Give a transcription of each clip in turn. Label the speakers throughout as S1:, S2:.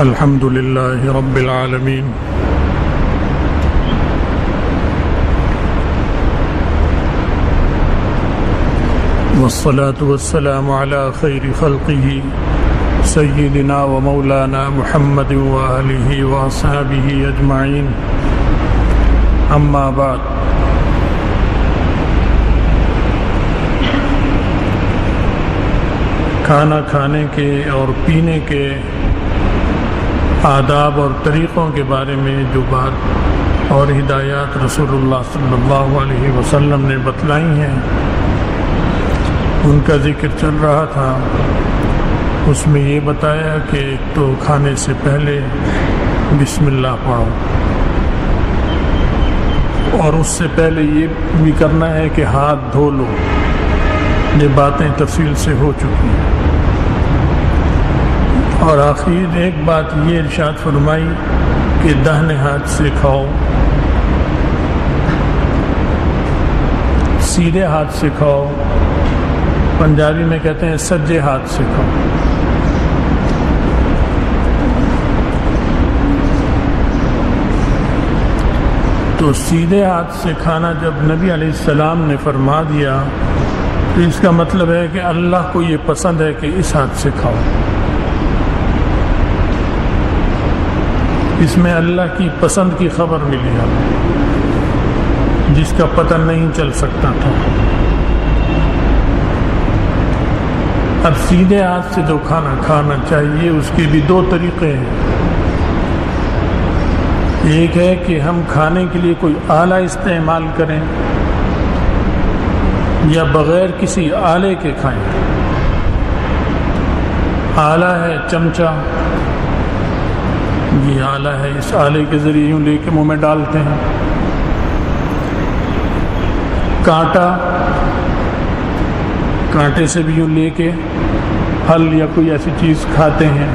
S1: الحمد لله رب العالمين والصلاة والسلام على خير خلقه سيدنا ومولانا محمد وآله وأصحابه أجمعين أما بعد کھانا کھانے کے اور پینے کے آداب اور طریقوں کے بارے میں جو بات اور ہدایات رسول اللہ صلی اللہ علیہ وسلم نے بتلائی ہیں ان کا ذکر چل رہا تھا۔ اس میں یہ بتایا کہ ایک تو کھانے سے پہلے بسم اللہ پڑھو، اور اس سے پہلے یہ بھی کرنا ہے کہ ہاتھ دھو لو۔ یہ باتیں تفصیل سے ہو چکی ہیں۔ اور آخر ایک بات یہ ارشاد فرمائی کہ داہنے ہاتھ سے کھاؤ، سیدھے ہاتھ سے کھاؤ، پنجابی میں کہتے ہیں سجے ہاتھ سے کھاؤ۔ تو سیدھے ہاتھ سے کھانا جب نبی علیہ السلام نے فرما دیا تو اس کا مطلب ہے کہ اللہ کو یہ پسند ہے کہ اس ہاتھ سے کھاؤ۔ اس میں اللہ کی پسند کی خبر ملی ہمیں، جس کا پتہ نہیں چل سکتا تھا۔ اب سیدھے ہاتھ سے جو کھانا کھانا چاہیے اس کے بھی دو طریقے ہیں۔ ایک ہے کہ ہم کھانے کے لیے کوئی آلہ استعمال کریں یا بغیر کسی آلے کے کھائیں۔ آلہ ہے چمچہ، یہ آلہ ہے، اس آلے کے ذریعے یوں لے کے منہ میں ڈالتے ہیں۔ کانٹا، کانٹے سے بھی یوں لے کے پھل یا کوئی ایسی چیز کھاتے ہیں۔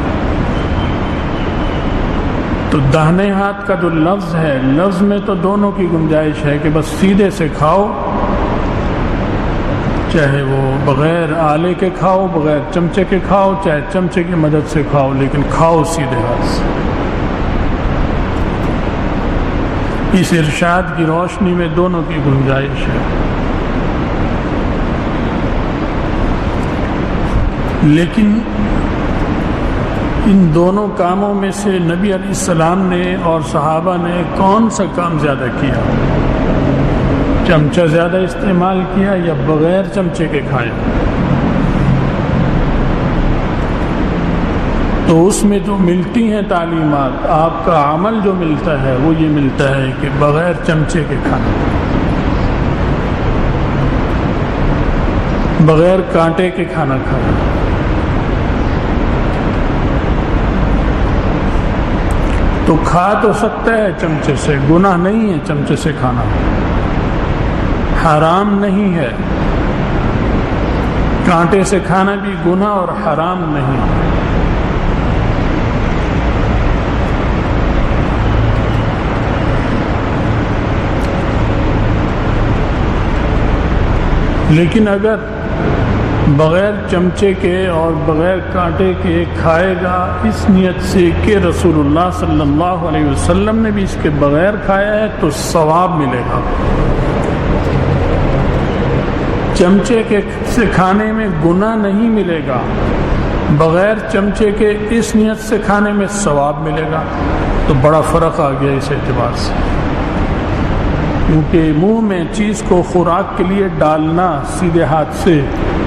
S1: تو داہنے ہاتھ کا جو لفظ ہے، لفظ میں تو دونوں کی گنجائش ہے کہ بس سیدھے سے کھاؤ، چاہے وہ بغیر آلے کے کھاؤ، بغیر چمچے کے کھاؤ، چاہے چمچے کی مدد سے کھاؤ، لیکن کھاؤ سیدھے ہاتھ سے۔ اس ارشاد کی روشنی میں دونوں کی گنجائش ہے۔ لیکن ان دونوں کاموں میں سے نبی علیہ السلام نے اور صحابہ نے کون سا کام زیادہ کیا؟ چمچہ زیادہ استعمال کیا یا بغیر چمچے کے کھایا؟ تو اس میں جو ملتی ہیں تعلیمات، آپ کا عمل جو ملتا ہے وہ یہ ملتا ہے کہ بغیر چمچے کے کھانا، بغیر کانٹے کے کھانا کھانا۔ تو کھا تو سکتا ہے چمچے سے، گناہ نہیں ہے چمچے سے کھانا، حرام نہیں ہے۔ کانٹے سے کھانا بھی گناہ اور حرام نہیں۔ لیکن اگر بغیر چمچے کے اور بغیر کانٹے کے کھائے گا اس نیت سے کہ رسول اللہ صلی اللہ علیہ وسلم نے بھی اس کے بغیر کھایا ہے تو ثواب ملے گا۔ چمچے کے سے کھانے میں گناہ نہیں ملے گا، بغیر چمچے کے اس نیت سے کھانے میں ثواب ملے گا۔ تو بڑا فرق آ گیا اس اعتبار سے، کیونکہ منہ میں چیز کو خوراک کے لیے ڈالنا سیدھے ہاتھ سے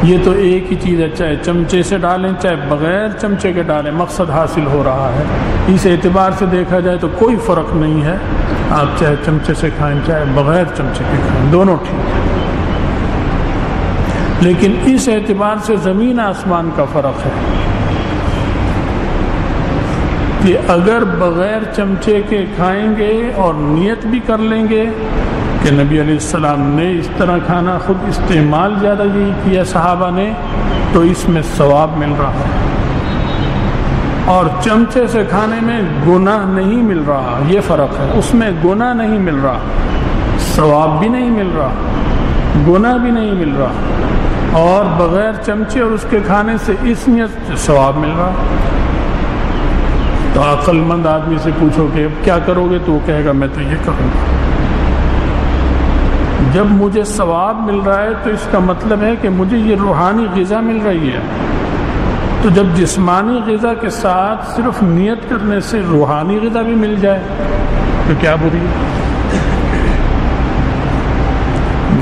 S1: یہ تو ایک ہی چیز ہے، چاہے چمچے سے ڈالیں چاہے بغیر چمچے کے ڈالیں، مقصد حاصل ہو رہا ہے۔ اس اعتبار سے دیکھا جائے تو کوئی فرق نہیں ہے، آپ چاہے چمچے سے کھائیں چاہے بغیر چمچے کے کھائیں، دونوں ٹھیک ہے۔ لیکن اس اعتبار سے زمین آسمان کا فرق ہے کہ اگر بغیر چمچے کے کھائیں گے اور نیت بھی کر لیں گے کہ نبی علیہ السلام نے اس طرح کھانا خود استعمال زیادہ یہی کیا صحابہ نے، تو اس میں ثواب مل رہا ہے۔ اور چمچے سے کھانے میں گناہ نہیں مل رہا، یہ فرق ہے۔ اس میں گناہ نہیں مل رہا، ثواب بھی نہیں مل رہا، گناہ بھی نہیں مل رہا، اور بغیر چمچے اور اس کے کھانے سے اس نیت سے ثواب مل رہا۔ تو عقل مند آدمی سے پوچھو کہ اب کیا کرو گے، تو وہ کہے گا میں تو یہ کروں گا۔ جب مجھے ثواب مل رہا ہے تو اس کا مطلب ہے کہ مجھے یہ روحانی غذا مل رہی ہے۔ تو جب جسمانی غذا کے ساتھ صرف نیت کرنے سے روحانی غذا بھی مل جائے تو کیا بری ہے؟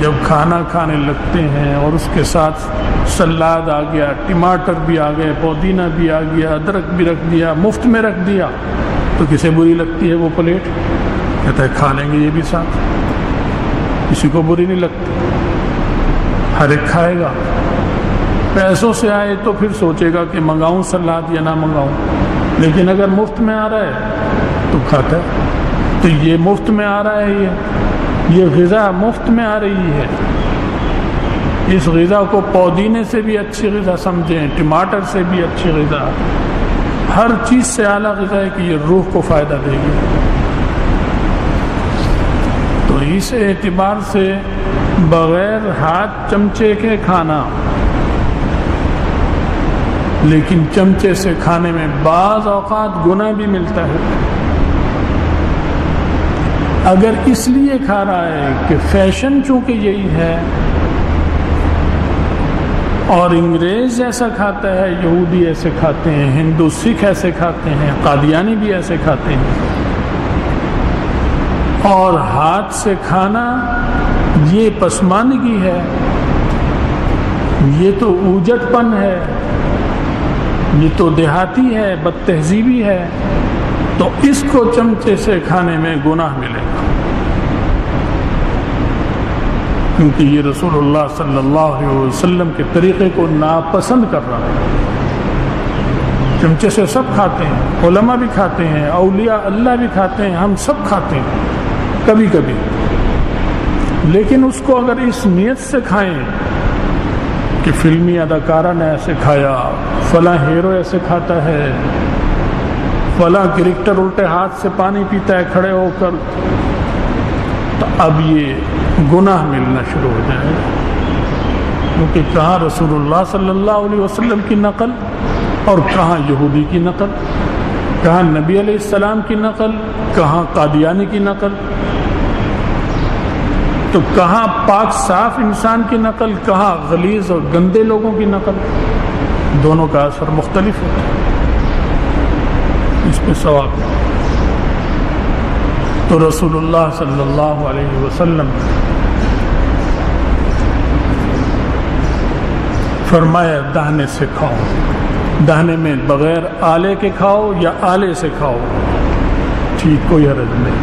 S1: جب کھانا کھانے لگتے ہیں اور اس کے ساتھ سلاد آ گیا، ٹماٹر بھی آ گئے، پودینہ بھی آ گیا، ادرک بھی رکھ دیا، مفت میں رکھ دیا، تو کسے بری لگتی ہے وہ پلیٹ؟ کہتا ہے کھا لیں گے یہ بھی ساتھ، کسی کو بری نہیں لگتی، ہر ایک کھائے گا۔ پیسوں سے آئے تو پھر سوچے گا کہ منگاؤں سلاد یا نہ منگاؤں، لیکن اگر مفت میں آ رہا ہے تو کھاتا ہے۔ تو یہ مفت میں آ رہا ہے، یہ غذا مفت میں آ رہی ہے۔ اس غذا کو پودینے سے بھی اچھی غذا سمجھیں، ٹماٹر سے بھی اچھی غذا، ہر چیز سے اعلیٰ غذا ہے کہ یہ روح کو فائدہ دے گی۔ تو اس اعتبار سے بغیر ہاتھ چمچے کے کھانا، لیکن چمچے سے کھانے میں بعض اوقات گناہ بھی ملتا ہے۔ اگر اس لیے کھا رہا ہے کہ فیشن چونکہ یہی ہے، اور انگریز ایسا کھاتا ہے، یہودی ایسے کھاتے ہیں، ہندو سکھ ایسے کھاتے ہیں، قادیانی بھی ایسے کھاتے ہیں، اور ہاتھ سے کھانا یہ پسماندگی ہے، یہ تو اوجٹ پن ہے، یہ تو دیہاتی ہے، بد تہذیبی ہے، تو اس کو چمچے سے کھانے میں گناہ ملے گا، کیونکہ یہ رسول اللہ صلی اللہ علیہ وسلم کے طریقے کو ناپسند کر رہا ہے۔ چمچے سے سب کھاتے ہیں، علماء بھی کھاتے ہیں، اولیاء اللہ بھی کھاتے ہیں، ہم سب کھاتے ہیں کبھی کبھی، لیکن اس کو اگر اس نیت سے کھائیں کہ فلمی اداکارہ نے ایسے کھایا، فلاں ہیرو ایسے کھاتا ہے، فلاں کرکٹر الٹے ہاتھ سے پانی پیتا ہے کھڑے ہو کر، تو اب یہ گناہ ملنا شروع ہو جائے گا، کیونکہ کہاں رسول اللہ صلی اللہ علیہ وسلم کی نقل اور کہاں یہودی کی نقل، کہاں نبی علیہ السلام کی نقل، کہاں قادیانی کی نقل، تو کہاں پاک صاف انسان کی نقل، کہاں غلیظ اور گندے لوگوں کی نقل، دونوں کا اثر مختلف ہوتا ہے، اس میں ثواب ہے۔ تو رسول اللہ صلی اللہ علیہ وسلم فرمایا دہنے سے کھاؤ، دہنے میں بغیر آلے کے کھاؤ یا آلے سے کھاؤ، ٹھیک کوئی حرج نہیں،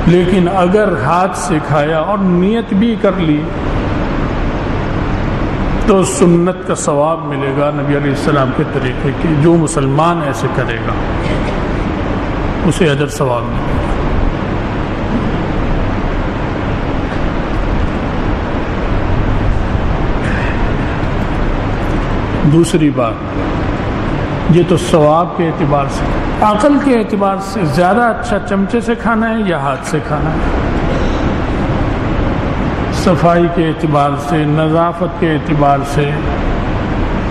S1: لیکن اگر ہاتھ سے کھایا اور نیت بھی کر لی تو سنت کا ثواب ملے گا نبی علیہ السلام کے طریقے کی۔ جو مسلمان ایسے کرے گا اسے اجر ثواب ملے گا۔ دوسری بات، یہ تو ثواب کے اعتبار سے، عقل کے اعتبار سے زیادہ اچھا چمچے سے کھانا ہے یا ہاتھ سے کھانا ہے؟ صفائی کے اعتبار سے، نظافت کے اعتبار سے،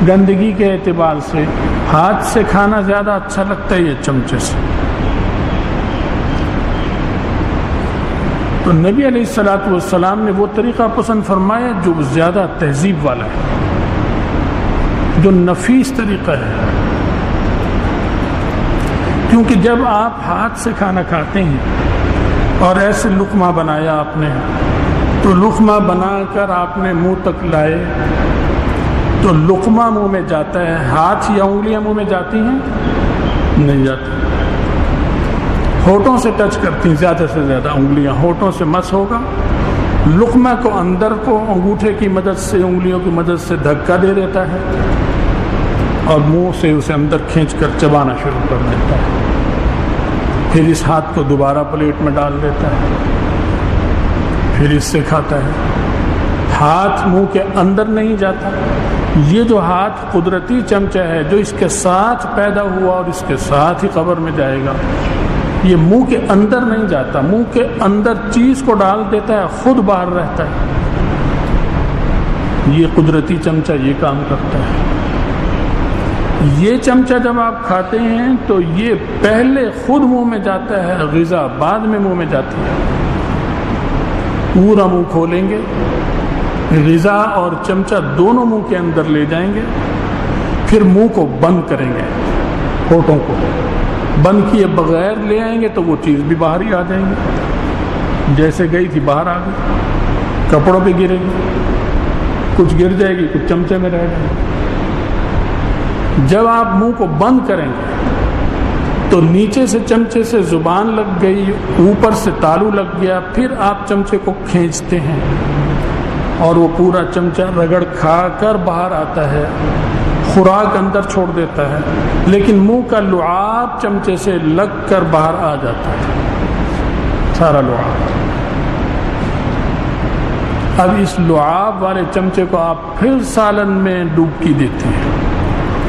S1: گندگی کے اعتبار سے ہاتھ سے کھانا زیادہ اچھا لگتا ہے یا چمچے سے؟ تو نبی علیہ الصلوۃ والسلام نے وہ طریقہ پسند فرمایا جو زیادہ تہذیب والا ہے، جو نفیس طریقہ ہے، کیونکہ جب آپ ہاتھ سے کھانا کھاتے ہیں اور ایسے لقمہ بنایا آپ نے، تو لقمہ بنا کر آپ نے منہ تک لائے تو لقمہ منہ میں جاتا ہے، ہاتھ یا انگلیاں منہ میں جاتی ہیں؟ نہیں جاتی، ہونٹوں سے ٹچ کرتی ہیں، زیادہ سے زیادہ انگلیاں ہونٹوں سے مس ہوگا، لقمہ کو اندر کو انگوٹھے کی مدد سے، انگلیوں کی مدد سے دھکا دے دیتا ہے اور منہ سے اسے اندر کھینچ کر چبانا شروع کر دیتا ہے، پھر اس ہاتھ کو دوبارہ پلیٹ میں ڈال دیتا ہے، پھر اس سے کھاتا ہے۔ ہاتھ منہ کے اندر نہیں جاتا، یہ جو ہاتھ قدرتی چمچہ ہے جو اس کے ساتھ پیدا ہوا اور اس کے ساتھ ہی قبر میں جائے گا، یہ منہ کے اندر نہیں جاتا، منہ کے اندر چیز کو ڈال دیتا ہے، خود باہر رہتا ہے، یہ قدرتی چمچہ یہ کام کرتا ہے۔ یہ چمچہ جب آپ کھاتے ہیں تو یہ پہلے خود منہ میں جاتا ہے، غذا بعد میں منہ میں جاتی ہے۔ پورا منہ کھولیں گے، غذا اور چمچہ دونوں منہ کے اندر لے جائیں گے، پھر منہ کو بند کریں گے، ہونٹوں کو بند کیے بغیر لے آئیں گے تو وہ چیز بھی باہر ہی آ جائیں گی، جیسے گئی تھی باہر آ گئی، کپڑوں پہ گرے گی، کچھ گر جائے گی، کچھ چمچے میں رہ جائے گی۔ جب آپ منہ کو بند کریں گے تو نیچے سے چمچے سے زبان لگ گئی، اوپر سے تالو لگ گیا، پھر آپ چمچے کو کھینچتے ہیں اور وہ پورا چمچہ رگڑ کھا کر باہر آتا ہے، خوراک اندر چھوڑ دیتا ہے، لیکن منہ کا لعاب چمچے سے لگ کر باہر آ جاتا ہے، سارا لعاب۔ اب اس لعاب والے چمچے کو آپ پھر سالن میں ڈوبکی دیتے ہیں،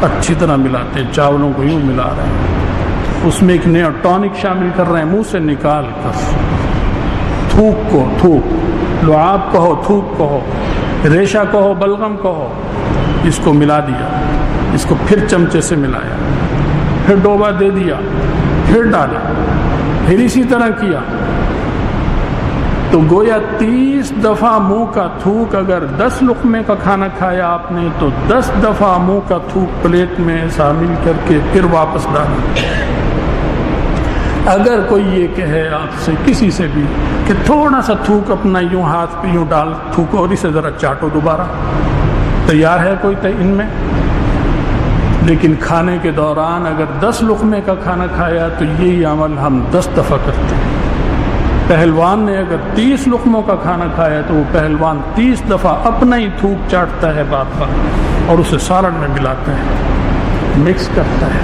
S1: اچھی طرح ملاتے ہیں، چاولوں کو یوں ملا رہے ہیں، اس میں ایک نیا ٹونک شامل کر رہے ہیں، منہ سے نکال کر تھوک کو، تھوک لعاب کہو، تھوک کہو، ریشہ کہو، بلغم کہو، اس کو ملا دیا، اس کو پھر چمچے سے ملایا، پھر ڈوبا دے دیا، پھر ڈالا، پھر اسی طرح کیا، تو گویا 30 دفعہ منہ کا تھوک۔ اگر 10 لقمے کا کھانا کھایا آپ نے تو 10 دفعہ منہ کا تھوک پلیٹ میں شامل کر کے پھر واپس ڈالا۔ اگر کوئی یہ کہے آپ سے، کسی سے بھی، کہ تھوڑا سا تھوک اپنا یوں ہاتھ پہ یوں ڈال تھوکو اور اسے ذرا چاٹو دوبارہ، تیار ہے کوئی ان میں؟ لیکن کھانے کے دوران اگر 10 لقمے کا کھانا کھایا تو یہی عمل ہم 10 دفعہ کرتے ہیں۔ پہلوان نے اگر 30 لقموں کا کھانا کھایا تو وہ پہلوان 30 دفعہ اپنا ہی تھوک چاٹتا ہے بار بار اور اسے سالن میں ملاتا ہے، مکس کرتا ہے،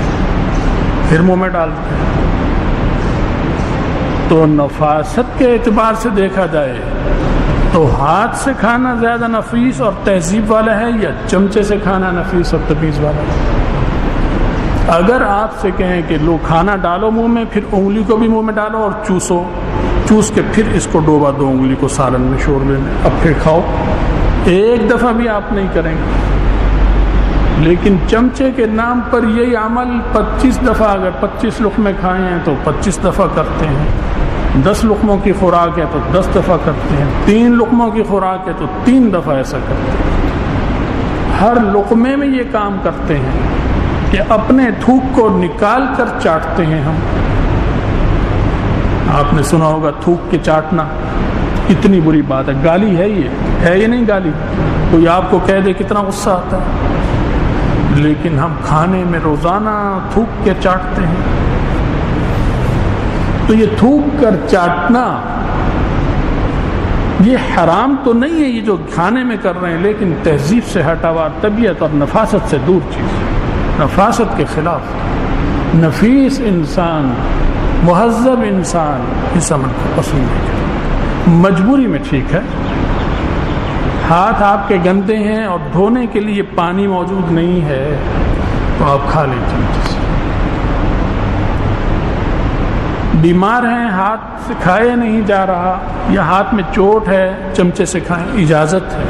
S1: پھر منہ میں ڈالتا ہے۔ تو نفاست کے اعتبار سے دیکھا جائے تو ہاتھ سے کھانا زیادہ نفیس اور تہذیب والا ہے یا چمچے سے کھانا نفیس اور تمیز والا ہے؟ اگر آپ سے کہیں کہ لو کھانا ڈالو منہ میں، پھر انگلی کو بھی منہ میں ڈالو اور چوسو، چوس کے پھر اس کو ڈوبا دو انگلی کو سالن میں شوربے میں، اب پھر کھاؤ، ایک دفعہ بھی آپ نہیں کریں گے۔ لیکن چمچے کے نام پر یہی عمل 25 دفعہ، اگر 25 لقمے کھائے ہیں تو 25 دفعہ کرتے ہیں، 10 لقموں کی خوراک ہے تو 10 دفعہ کرتے ہیں، 3 لقموں کی خوراک ہے تو 3 دفعہ ایسا کرتے ہیں۔ ہر لقمے میں یہ کام کرتے ہیں کہ اپنے تھوک کو نکال کر چاٹتے ہیں ہم۔ آپ نے سنا ہوگا تھوک کے چاٹنا کتنی بری بات ہے، گالی ہے، یہ ہے، یہ نہیں گالی، کوئی آپ کو کہہ دے کتنا غصہ آتا ہے، لیکن ہم کھانے میں روزانہ تھوک کے چاٹتے ہیں۔ تو یہ تھوک کر چاٹنا یہ حرام تو نہیں ہے، یہ جو کھانے میں کر رہے ہیں، لیکن تہذیب سے ہٹا ہوا، طبیعت اور نفاست سے دور چیز، نفاست کے خلاف۔ نفیس انسان، مہذب انسان اس عمل کو پسند نہیں کرتا۔ مجبوری میں ٹھیک ہے، ہاتھ آپ کے گندے ہیں اور دھونے کے لیے پانی موجود نہیں ہے تو آپ کھا لیں چمچے سے۔ بیمار ہیں، ہاتھ سے کھایا نہیں جا رہا یا ہاتھ میں چوٹ ہے، چمچے سے کھائیں، اجازت ہے،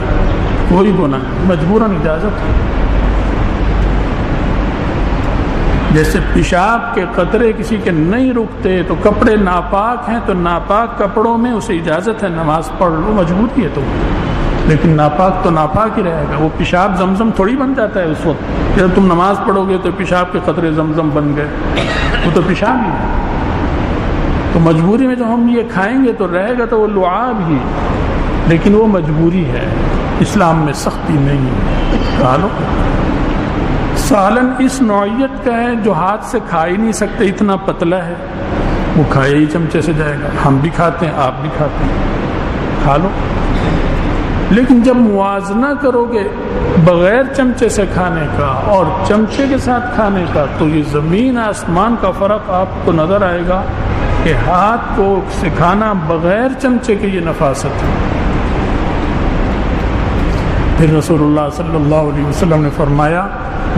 S1: کوئی گناہ نہیں، مجبوراً اجازت ہے۔ جیسے پیشاب کے قطرے کسی کے نہیں رکتے تو کپڑے ناپاک ہیں تو ناپاک کپڑوں میں اسے اجازت ہے نماز پڑھ لو، مجبوری ہے تو، لیکن ناپاک تو ناپاک ہی رہے گا۔ وہ پیشاب زمزم تھوڑی بن جاتا ہے اس وقت، جب تم نماز پڑھو گے تو پیشاب کے قطرے زمزم بن گئے، وہ تو پیشاب ہی ہے۔ تو مجبوری میں جو ہم یہ کھائیں گے تو رہے گا تو وہ لعاب ہی، لیکن وہ مجبوری ہے، اسلام میں سختی نہیں ہے، کھا لو۔ سالن اس نوعیت کا ہے جو ہاتھ سے کھا ہی نہیں سکتے، اتنا پتلا ہے، وہ کھایا ہی چمچے سے جائے گا، ہم بھی کھاتے ہیں، آپ بھی کھاتے ہیں، کھا لو۔ لیکن جب موازنہ کرو گے بغیر چمچے سے کھانے کا اور چمچے کے ساتھ کھانے کا تو یہ زمین آسمان کا فرق آپ کو نظر آئے گا کہ ہاتھ کو سے کھانا بغیر چمچے کے یہ نفاست ہے۔ پھر رسول اللہ صلی اللہ علیہ وسلم نے فرمایا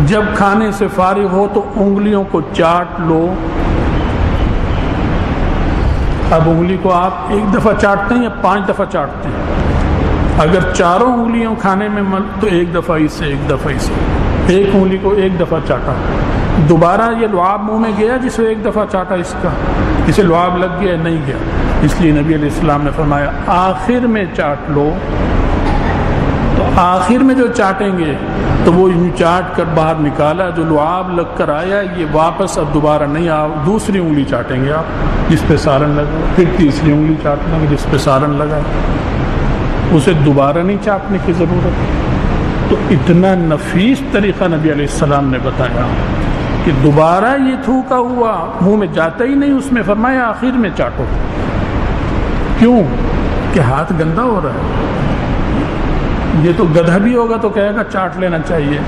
S1: جب کھانے سے فارغ ہو تو انگلیوں کو چاٹ لو۔ اب انگلی کو آپ 1 دفعہ چاٹتے ہیں یا 5 دفعہ چاٹتے ہیں؟ اگر چاروں انگلیوں کھانے میں مل تو 1 دفعہ ہی سے 1 دفعہ ہی سے ایک انگلی کو ایک دفعہ چاٹا، دوبارہ یہ لعاب منہ میں گیا جسے ایک دفعہ چاٹا اس کا، اسے لعاب لگ گیا نہیں گیا، اس لیے نبی علیہ السلام نے فرمایا آخر میں چاٹ لو۔ تو آخر میں جو چاٹیں گے تو وہ یوں چاٹ کر باہر نکالا، جو لعاب لگ کر آیا یہ واپس اب دوبارہ نہیں دوسری انگلی چاٹیں گے آپ جس پہ سارن لگا، پھر تیسری انگلی چاٹ لیں گے جس پہ سارن لگا، اسے دوبارہ نہیں چاٹنے کی ضرورت۔ تو اتنا نفیس طریقہ نبی علیہ السلام نے بتایا کہ دوبارہ یہ تھوکا ہوا منہ میں جاتا ہی نہیں، اس میں فرمایا آخر میں چاٹو۔ کیوں؟ کہ ہاتھ گندا ہو رہا ہے، یہ تو گدھا بھی ہوگا تو کہے گا چاٹ لینا چاہیے،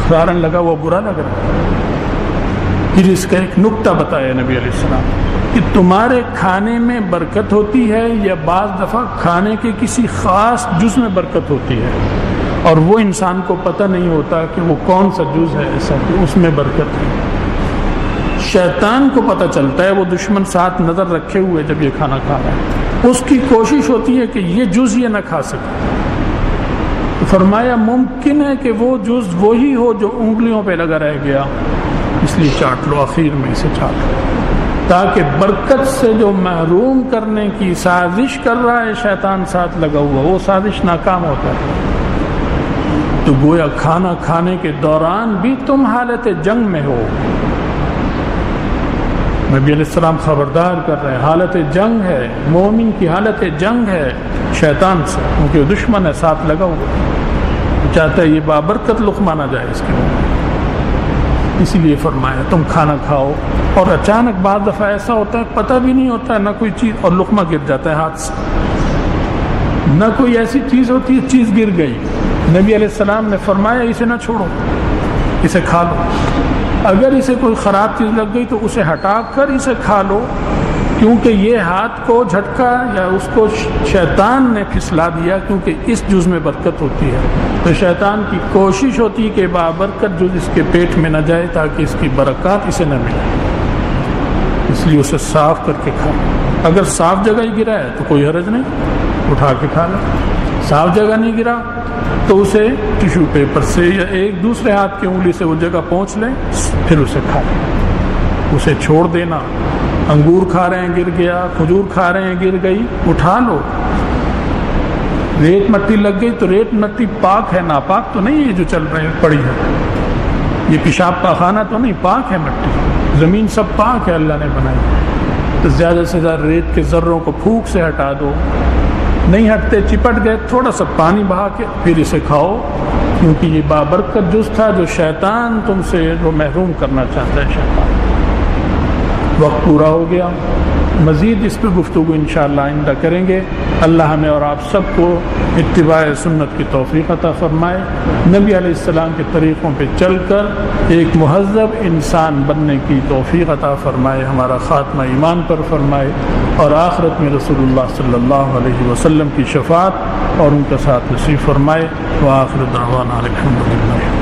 S1: سارن لگا وہ برا لگ رہا ہے۔ پھر اس کا ایک نکتہ بتایا نبی علیہ السلام کہ تمہارے کھانے میں برکت ہوتی ہے یا بعض دفعہ کھانے کے کسی خاص جز میں برکت ہوتی ہے، اور وہ انسان کو پتہ نہیں ہوتا کہ وہ کون سا جز ہے ایسا کہ اس میں برکت ہے۔ شیطان کو پتہ چلتا ہے، وہ دشمن ساتھ نظر رکھے ہوئے جب یہ کھانا کھا رہا ہے، اس کی کوشش ہوتی ہے کہ یہ جز یہ نہ کھا سکے۔ فرمایا ممکن ہے کہ وہ جز وہی ہو جو انگلیوں پہ لگا رہ گیا، اس لیے چاٹ لو، آخر میں اسے چاٹ لو، تاکہ برکت سے جو محروم کرنے کی سازش کر رہا ہے شیطان ساتھ لگا ہوا، وہ سازش ناکام ہوتا ہے۔ تو گویا کھانا کھانے کے دوران بھی تم حالت جنگ میں ہو، نبی علیہ السلام خبردار کر رہے ہیں، حالت جنگ ہے، مومن کی حالت جنگ ہے شیطان سے، کیونکہ دشمن ہے ساتھ لگا ہوا، چاہتا ہے یہ بابرکت لقمہ نہ جائے اس کے منہ، اسی لیے فرمایا تم کھانا کھاؤ، اور اچانک بعض دفعہ ایسا ہوتا ہے پتہ بھی نہیں ہوتا ہے نہ کوئی چیز، اور لقمہ گر جاتا ہے ہاتھ سے، نہ کوئی ایسی چیز ہوتی ہے چیز گر گئی، نبی علیہ السلام نے فرمایا اسے نہ چھوڑو، اسے کھا لو، اگر اسے کوئی خراب چیز لگ گئی تو اسے ہٹا کر اسے کھا لو، کیونکہ یہ ہاتھ کو جھٹکا یا اس کو شیطان نے پھسلا دیا، کیونکہ اس جز میں برکت ہوتی ہے، تو شیطان کی کوشش ہوتی ہے کہ بابرکت جز اس کے پیٹ میں نہ جائے تاکہ اس کی برکات اسے نہ ملے، اس لیے اسے صاف کر کے کھا لو۔ اگر صاف جگہ ہی گرا ہے تو کوئی حرج نہیں، اٹھا کے کھا لو، صاف جگہ نہیں گرا تو اسے ٹیشو پیپر سے یا ایک دوسرے ہاتھ کی انگلی سے وہ جگہ پہنچ لیں، پھر اسے کھا لیں، اسے چھوڑ دینا۔ انگور کھا رہے ہیں گر گیا، کھجور کھا رہے ہیں گر گئی، اٹھا لو، ریت مٹی لگ گئی تو ریت مٹی پاک ہے، ناپاک تو نہیں ہے جو چل رہے پڑی ہے، یہ پیشاب پاخانہ تو نہیں، پاک ہے مٹی، زمین سب پاک ہے اللہ نے بنائی، تو زیادہ سے زیادہ ریت کے ذروں کو پھونک سے ہٹا دو، نہیں ہٹتے چپٹ گئے تھوڑا سا پانی بہا کے پھر اسے کھاؤ، کیونکہ یہ بابرکت جز تھا جو شیطان تم سے وہ محروم کرنا چاہتا ہے شیطان۔ وقت پورا ہو گیا، مزید اس پہ گفتگو انشاءاللہ آئندہ کریں گے۔ اللہ ہمیں اور آپ سب کو اتباع سنت کی توفیق عطا فرمائے، نبی علیہ السلام کے طریقوں پہ چل کر ایک مہذب انسان بننے کی توفیق عطا فرمائے، ہمارا خاتمہ ایمان پر فرمائے، اور آخرت میں رسول اللہ صلی اللہ علیہ وسلم کی شفاعت اور ان کا ساتھ نصیب فرمائے۔ وآخر دعوانا الحمدللہ۔